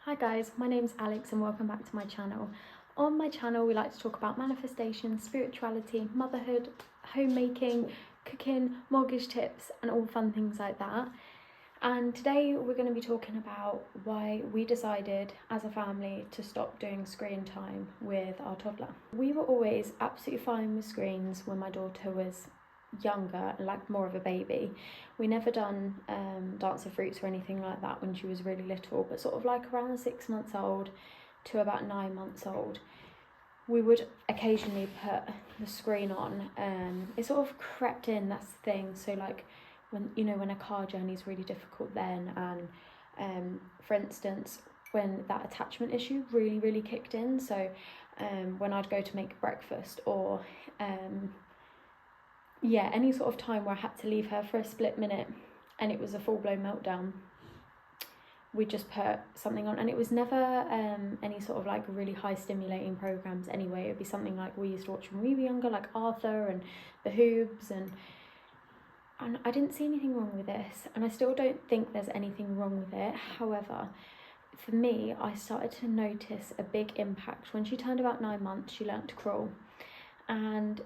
Hi guys, my name's Alex and welcome back to my channel. On my channel we like to talk about manifestation, spirituality, motherhood, homemaking, cooking, mortgage tips and all fun things like that. And today we're going to be talking about why we decided as a family to stop doing screen time with our toddler. We were always absolutely fine with screens when my daughter was younger, like more of a baby. We never done Dance of Fruits or anything like that when she was really little, but sort of like around 6 months old to about 9 months old, we would occasionally put the screen on. It sort of crept in, that's the thing. So like when a car journey is really difficult then, and for instance when that attachment issue really kicked in, so when I'd go to make breakfast or any sort of time where I had to leave her for a split minute and it was a full-blown meltdown, we just put something on. And it was never any sort of like really high stimulating programs anyway. It would be something like we used to watch when we were younger, like Arthur and the Hoobs, and I didn't see anything wrong with this, and I still don't think there's anything wrong with it. However, for me, I started to notice a big impact. When she turned about 9 months, she learnt to crawl, and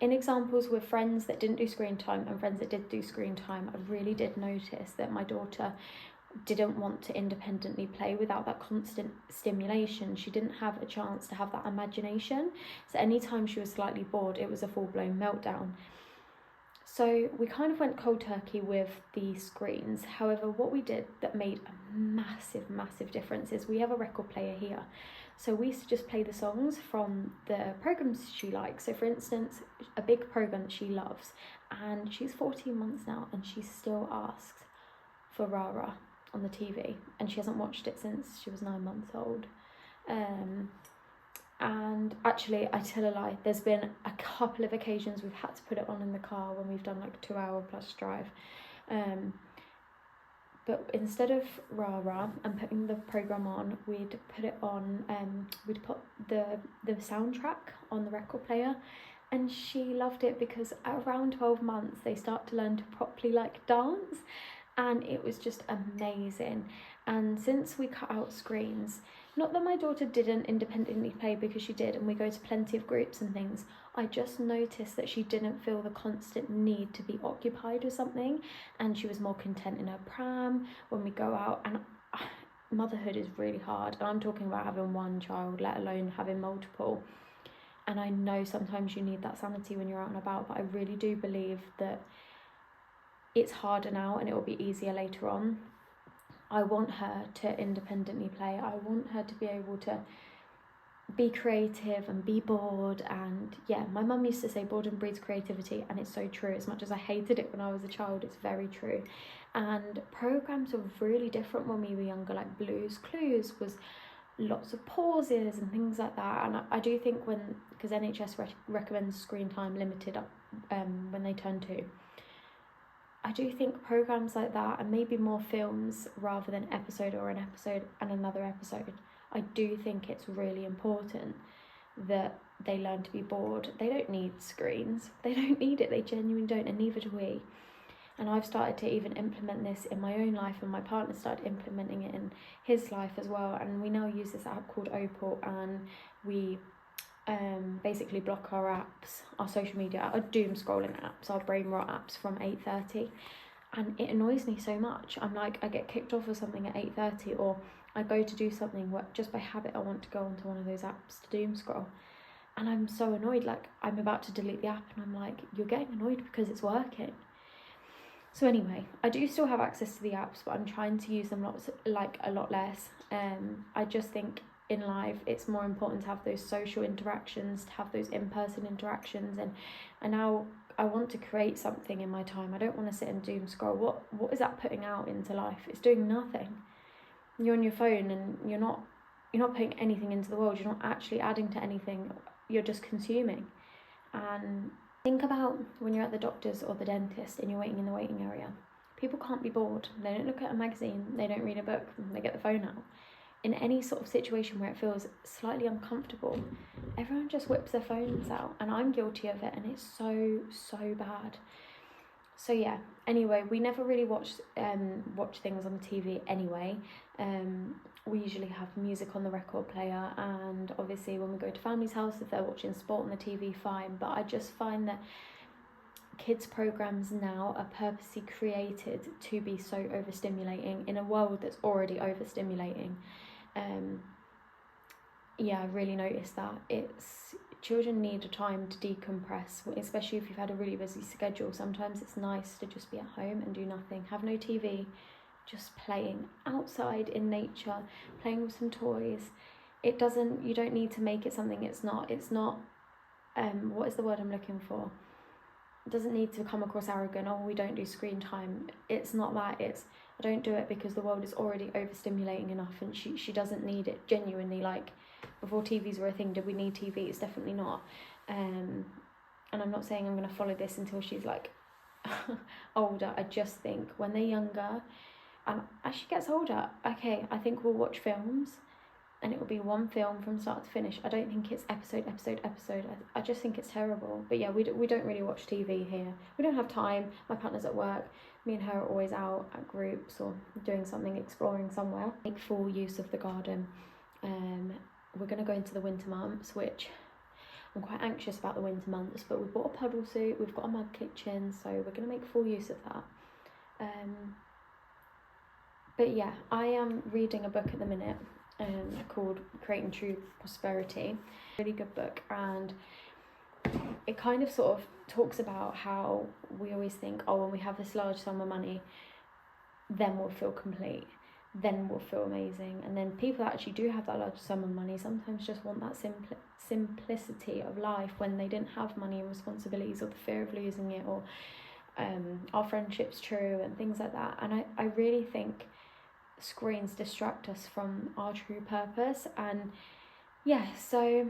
in examples with friends that didn't do screen time and friends that did do screen time, I really did notice that my daughter didn't want to independently play without that constant stimulation. She didn't have a chance to have that imagination. So anytime she was slightly bored, it was a full-blown meltdown. So we kind of went cold turkey with the screens. However, what we did that made a massive difference is we have a record player here. So we used to just play the songs from the programs she likes. So for instance, a big program that she loves, and she's 14 months now and she still asks for Rara on the TV, and she hasn't watched it since she was 9 months old. And actually, I tell a lie, there's been a couple of occasions we've had to put it on in the car when we've done like a 2-hour plus drive. But instead of Rara and putting the program on, we'd put it on, we'd put the soundtrack on the record player, and she loved it because at around 12 months they start to learn to properly like dance, and it was just amazing. And since we cut out screens, not that my daughter didn't independently play, because she did, and we go to plenty of groups and things, I just noticed that she didn't feel the constant need to be occupied with something, and she was more content in her pram when we go out. And motherhood is really hard, and I'm talking about having one child, let alone having multiple. And I know sometimes you need that sanity when you're out and about, but I really do believe that it's harder now and it will be easier later on. I want her to independently play. I want her to be able to be creative and be bored. And yeah, my mum used to say boredom breeds creativity, and it's so true. As much as I hated it when I was a child, it's very true. And programs were really different when we were younger, like Blue's Clues was lots of pauses and things like that. And I do think because NHS recommends screen time limited up when they turn 2, I do think programs like that, and maybe more films rather than an episode and another episode, I do think it's really important that they learn to be bored. They don't need screens. They don't need it. They genuinely don't, and neither do we. And I've started to even implement this in my own life, and my partner started implementing it in his life as well. And we now use this app called Opal, and we basically block our apps, our social media, our doom scrolling apps, our brain rot apps from 8:30, and it annoys me so much. I'm like, I get kicked off of something at 8:30, or I go to do something where just by habit I want to go onto one of those apps to doom scroll, and I'm so annoyed. Like, I'm about to delete the app and I'm like, you're getting annoyed because it's working. So anyway, I do still have access to the apps, but I'm trying to use them a lot less. I just think in life it's more important to have those social interactions, to have those in-person interactions, and now I want to create something in my time. I don't want to sit and doom scroll. What is that putting out into life? It's doing nothing. You're on your phone and you're not putting anything into the world. You're not actually adding to anything. You're just consuming. And think about when you're at the doctor's or the dentist and you're waiting in the waiting area. People can't be bored. They don't look at a magazine, they don't read a book, they get the phone out. In any sort of situation where it feels slightly uncomfortable, everyone just whips their phones out, and I'm guilty of it, and it's so bad. So yeah, anyway, we never really watch things on the TV anyway, We usually have music on the record player, and obviously when we go to family's house, if they're watching sport on the TV, fine. But I just find that kids programs now are purposely created to be so overstimulating in a world that's already overstimulating. I really noticed that children need a time to decompress, especially if you've had a really busy schedule. Sometimes it's nice to just be at home and do nothing, have no TV, just playing outside in nature, playing with some toys. You don't need to make it something it's not. What is the word I'm looking for? It doesn't need to come across arrogant, we don't do screen time. It's not that, I don't do it because the world is already overstimulating enough, and she doesn't need it genuinely. Like, before TVs were a thing, did we need TV? It's definitely not. And I'm not saying I'm going to follow this until she's like older. I just think when they're younger, and as she gets older, okay, I think we'll watch films, and it will be one film from start to finish. I don't think it's episode. I just think it's terrible. But yeah, we don't really watch TV here. We don't have time. My partner's at work. Me and her are always out at groups or doing something, exploring somewhere. Make full use of the garden. We're going to go into the winter months, which I'm quite anxious about the winter months, but we've bought a puddle suit, we've got a mud kitchen, so we're going to make full use of that. But yeah, I am reading a book at the minute called Creating True Prosperity. Really good book, and it kind of sort of talks about how we always think, when we have this large sum of money, then we'll feel complete, then we'll feel amazing. And then people that actually do have that large sum of money sometimes just want that simplicity of life when they didn't have money and responsibilities, or the fear of losing it, or our friendship's true and things like that. And I really think screens distract us from our true purpose. And yeah, so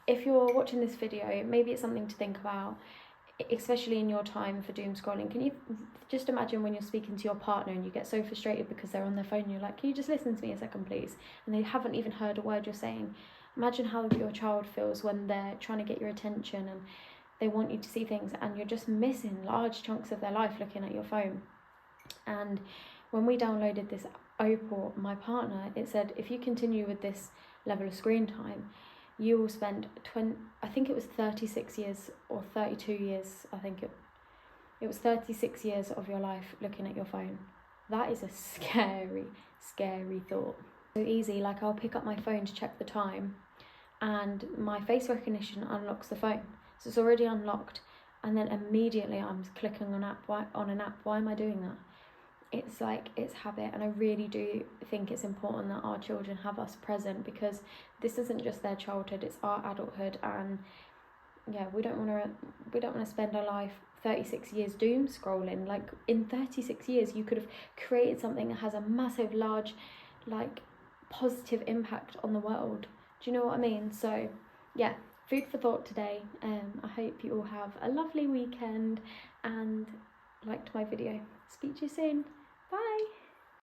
if you're watching this video, maybe it's something to think about, especially in your time for doom scrolling. Can you just imagine when you're speaking to your partner and you get so frustrated because they're on their phone, you're like, can you just listen to me a second please? And they haven't even heard a word you're saying. Imagine how your child feels when they're trying to get your attention and they want you to see things, and you're just missing large chunks of their life looking at your phone. And when we downloaded this Opal, my partner, it said, if you continue with this level of screen time, you will spend 36 years or 32 years, I think it was 36 years of your life looking at your phone. That is a scary, scary thought. So easy, like I'll pick up my phone to check the time, and my face recognition unlocks the phone. So it's already unlocked, and then immediately I'm clicking on an app. Why am I doing that? It's like, it's habit. And I really do think it's important that our children have us present, because this isn't just their childhood, it's our adulthood. And yeah, we don't want to spend our life 36 years doom scrolling. Like, in 36 years you could have created something that has a massive, large, like, positive impact on the world. Do you know what I mean? So yeah, food for thought today. I hope you all have a lovely weekend and liked my video. Speak to you soon. Bye.